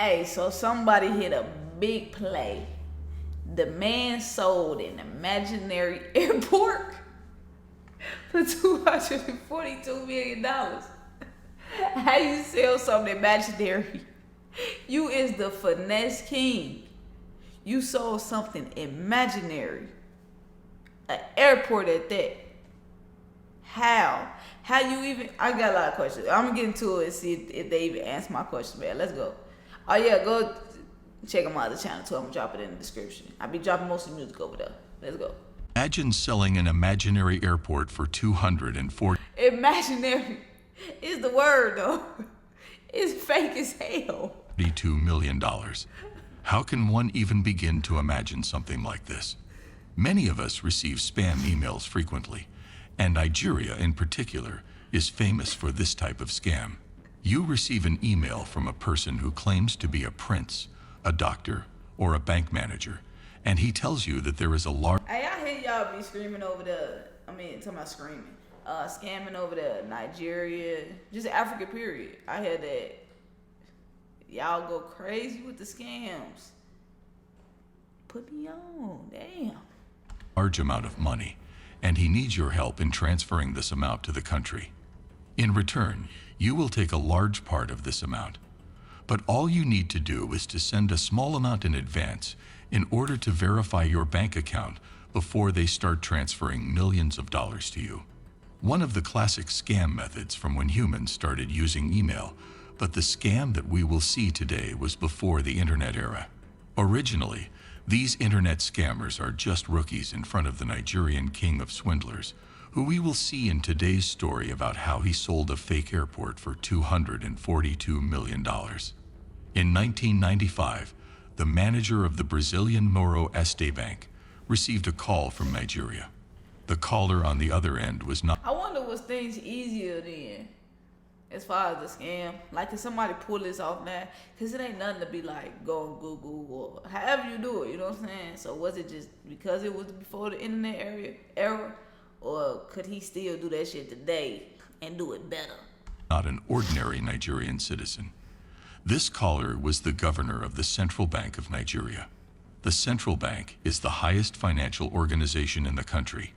Hey, so somebody hit a big play. The man sold an imaginary airport for $242 million. How you sell something imaginary? You is the finesse king. You sold something imaginary. An airport at that. How? How you even? I got a lot of questions. I'm gonna get into it and see if they even answer my question, man. Let's go. Oh yeah, go check out my other channel too. I'm gonna drop it in the description. I be dropping most of the music over there. Let's go. Imagine selling an imaginary airport for 240. Imaginary is the word though. It's fake as hell. $42 million. How can one even begin to imagine something like this? Many of us receive spam emails frequently, and Nigeria in particular is famous for this type of scam. You receive an email from a person who claims to be a prince, a doctor, or a bank manager, and he tells you that there is a large... Hey, I hear y'all be screaming over talking about screaming. Scamming over the Nigeria, just Africa period. I hear that y'all go crazy with the scams. Put me on, damn. Large amount of money, and he needs your help in transferring this amount to the country. In return, you will take a large part of this amount. But all you need to do is to send a small amount in advance in order to verify your bank account before they start transferring millions of dollars to you. One of the classic scam methods from when humans started using email, but the scam that we will see today was before the internet era. Originally, these internet scammers are just rookies in front of the Nigerian king of swindlers, who we will see in today's story about how he sold a fake airport for $242 million. In 1995, the manager of the Brazilian Noroeste Bank received a call from Nigeria. The caller on the other end was not... I wonder was things easier then, as far as the scam? Like, can somebody pull this off now? Because it ain't nothing to be like, go on Google or however you do it, you know what I'm saying? So was it just because it was before the internet era? Or could he still do that shit today and do it better? Not an ordinary Nigerian citizen. This caller was the governor of the Central Bank of Nigeria. The Central Bank is the highest financial organization in the country,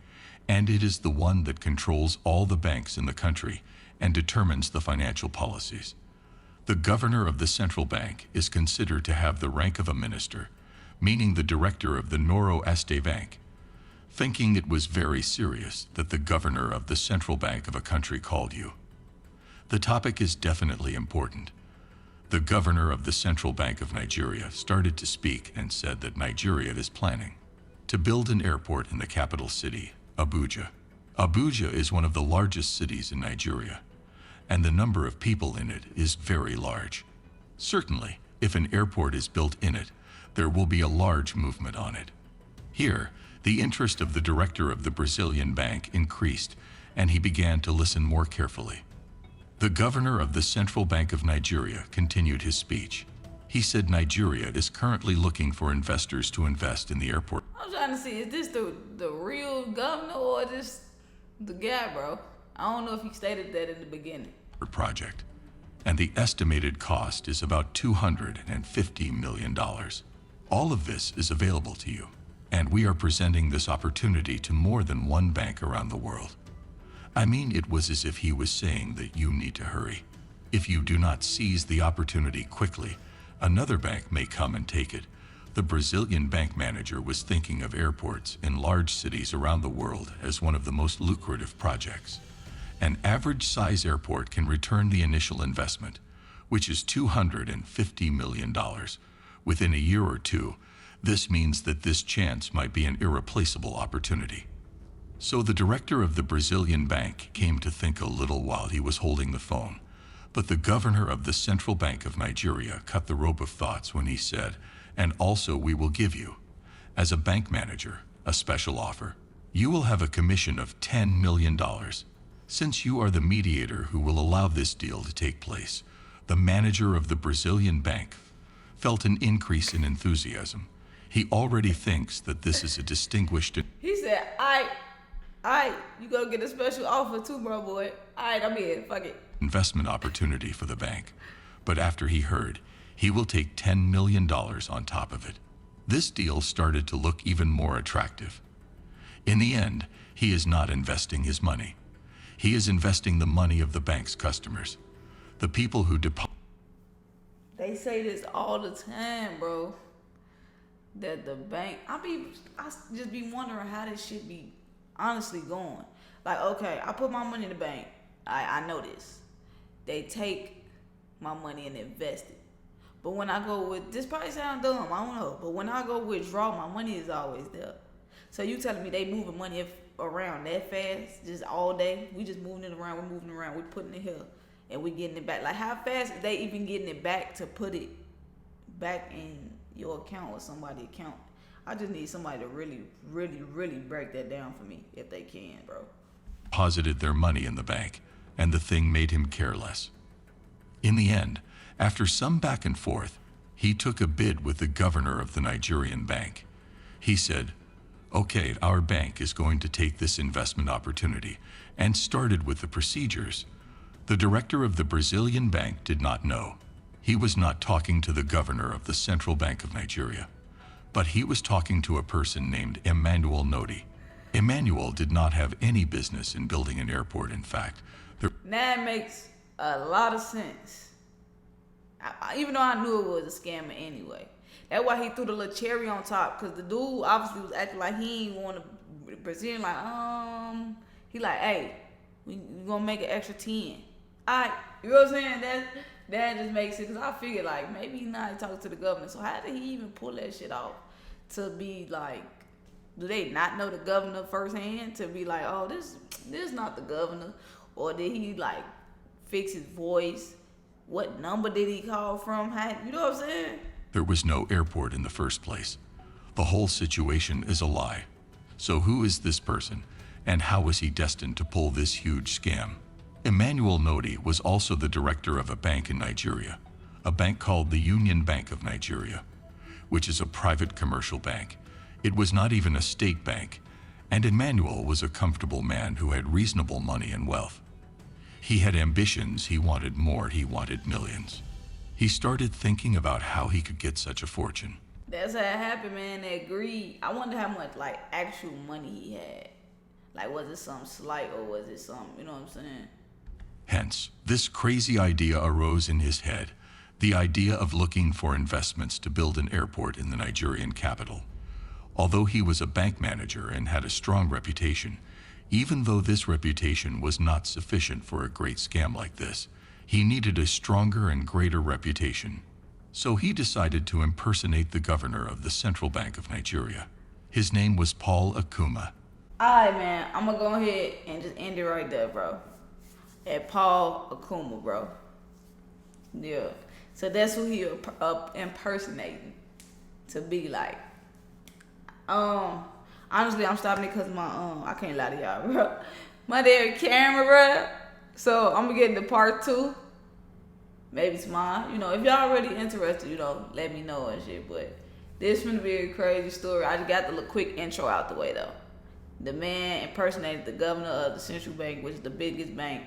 and it is the one that controls all the banks in the country and determines the financial policies. The governor of the Central Bank is considered to have the rank of a minister, meaning the director of the Noroeste Bank. Thinking it was very serious that the governor of the central bank of a country called you. The topic is definitely important. The governor of the Central Bank of Nigeria started to speak and said that Nigeria is planning to build an airport in the capital city, Abuja. Abuja is one of the largest cities in Nigeria, and the number of people in it is very large. Certainly, if an airport is built in it, there will be a large movement on it. Here, the interest of the director of the Brazilian bank increased, and he began to listen more carefully. The governor of the Central Bank of Nigeria continued his speech. He said Nigeria is currently looking for investors to invest in the airport. I'm trying to see, is this the real governor or this the guy, bro? I don't know if he stated that in the beginning. Project, and the estimated cost is about $250 million. All of this is available to you, and we are presenting this opportunity to more than one bank around the world. I mean, it was as if he was saying that you need to hurry. If you do not seize the opportunity quickly, another bank may come and take it. The Brazilian bank manager was thinking of airports in large cities around the world as one of the most lucrative projects. An average size airport can return the initial investment, which is $250 million, within a year or two. This means that this chance might be an irreplaceable opportunity. So the director of the Brazilian bank came to think a little while he was holding the phone, but the governor of the Central Bank of Nigeria cut the rope of thoughts when he said, and also we will give you, as a bank manager, a special offer. You will have a commission of $10 million. Since you are the mediator who will allow this deal to take place, the manager of the Brazilian bank felt an increase in enthusiasm. He already thinks that this is a distinguished... He said, you gonna get a special offer too, bro, boy. I'm in, fuck it. ...investment opportunity for the bank. But after he heard, He will take $10 million on top of it. This deal started to look even more attractive. In the end, he is not investing his money. He is investing the money of the bank's customers, the people who deposit. They say this all the time, bro. That the bank, I just be wondering how this shit be honestly going. Like, okay, I put my money in the bank. I know this. They take my money and invest it. But when I go with, this probably sound dumb, I don't know. But when I go withdraw, my money is always there. So you telling me they moving money around that fast, just all day? We just moving it around, we're putting it here, and we getting it back. Like, how fast is they even getting it back to put it back in your account or somebody's account? I just need somebody to really, really, really break that down for me if they can, bro. Deposited their money in the bank, and the thing made him careless. In the end, after some back and forth, he took a bid with the governor of the Nigerian bank. He said, "Okay, our bank is going to take this investment opportunity," and started with the procedures. The director of the Brazilian bank did not know. He was not talking to the governor of the Central Bank of Nigeria, but he was talking to a person named Emmanuel Noti. Emmanuel did not have any business in building an airport. In fact, that makes a lot of sense. Even though I knew it was a scammer anyway. That's why he threw the little cherry on top, because the dude obviously was acting like he ain't want to Brazilian, like, he like, hey, we gonna make an extra 10. Alright, you know what I'm saying? That just makes it, because I figured, like, maybe he's not talking to the governor. So how did he even pull that shit off? To be like, do they not know the governor firsthand? To be like, oh, this not the governor? Or did he, like, fix his voice? What number did he call from? You know what I'm saying? There was no airport in the first place. The whole situation is a lie. So who is this person, and how was he destined to pull this huge scam? Emmanuel Noti was also the director of a bank in Nigeria, a bank called the Union Bank of Nigeria, which is a private commercial bank. It was not even a state bank, and Emmanuel was a comfortable man who had reasonable money and wealth. He had ambitions, he wanted more, he wanted millions. He started thinking about how he could get such a fortune. That's how it happened, man, that greed. I wonder how much, like, actual money he had. Like, was it some slight or was it some, you know what I'm saying? Hence, this crazy idea arose in his head, the idea of looking for investments to build an airport in the Nigerian capital. Although he was a bank manager and had a strong reputation, even though this reputation was not sufficient for a great scam like this, he needed a stronger and greater reputation. So he decided to impersonate the governor of the Central Bank of Nigeria. His name was Paul Akuma. Alright, man, I'm gonna go ahead and just end it right there, bro. At Paul Akuma, bro. Yeah. So that's who he impersonating to be like. Honestly, I'm stopping it because I can't lie to y'all, bro. My damn camera, bro. So I'm gonna get into part 2. Maybe tomorrow. You know, if y'all really interested, you know, let me know and shit. But this gonna be a crazy story. I just got the little quick intro out the way though. The man impersonated the governor of the Central Bank, which is the biggest bank,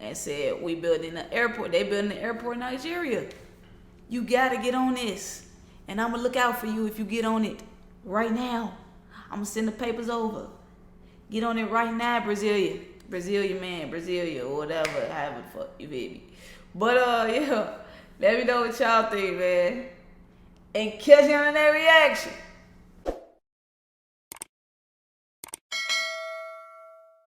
and said, we building an airport. They building an airport in Nigeria. You gotta get on this. And I'm gonna look out for you if you get on it right now. I'm gonna send the papers over. Get on it right now, Brasilia, man, Brasilia, or whatever, however the fuck, you feel me? But, yeah, let me know what y'all think, man. And catch you on that reaction.